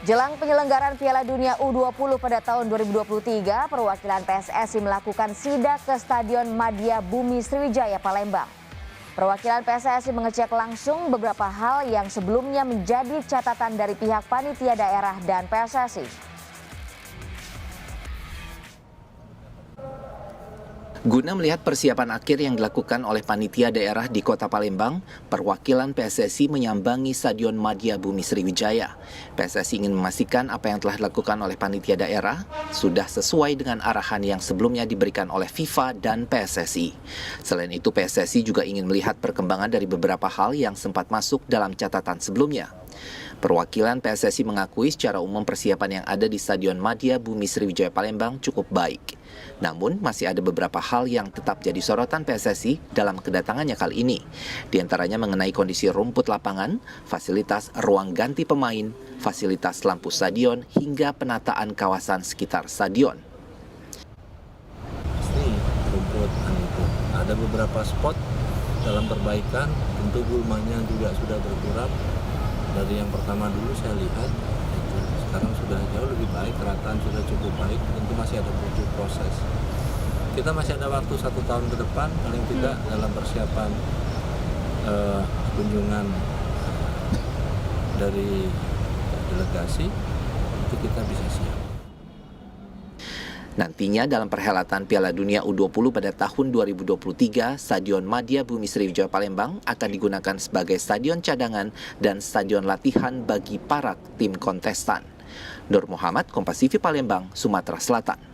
Jelang penyelenggaraan Piala Dunia U20 pada tahun 2023, perwakilan PSSI melakukan sidak ke Stadion Madia Bumi Sriwijaya Palembang. Perwakilan PSSI mengecek langsung beberapa hal yang sebelumnya menjadi catatan dari pihak panitia daerah dan PSSI. Guna melihat persiapan akhir yang dilakukan oleh panitia daerah di Kota Palembang, perwakilan PSSI menyambangi Stadion Madia Bumi Sriwijaya. PSSI ingin memastikan apa yang telah dilakukan oleh panitia daerah sudah sesuai dengan arahan yang sebelumnya diberikan oleh FIFA dan PSSI. Selain itu, PSSI juga ingin melihat perkembangan dari beberapa hal yang sempat masuk dalam catatan sebelumnya. Perwakilan PSSI mengakui secara umum persiapan yang ada di Stadion Madia Bumi Sriwijaya Palembang cukup baik. Namun, masih ada beberapa hal yang tetap jadi sorotan PSSI dalam kedatangannya kali ini. Di antaranya mengenai kondisi rumput lapangan, fasilitas ruang ganti pemain, fasilitas lampu stadion, hingga penataan kawasan sekitar stadion. Pasti rumput itu ada beberapa spot dalam perbaikan, tentu gulmanya juga sudah berkurang. Dari yang pertama dulu saya lihat, sekarang sudah jauh lebih baik, kerataan sudah cukup baik, tentu masih ada butuh proses. Kita masih ada waktu 1 tahun ke depan, paling tidak dalam persiapan kunjungan dari delegasi, itu kita bisa siap. Nantinya dalam perhelatan Piala Dunia U20 pada tahun 2023, Stadion Madia Bumi Sriwijaya Palembang akan digunakan sebagai stadion cadangan dan stadion latihan bagi para tim kontestan. Nur Muhammad, Kompas TV Palembang, Sumatera Selatan.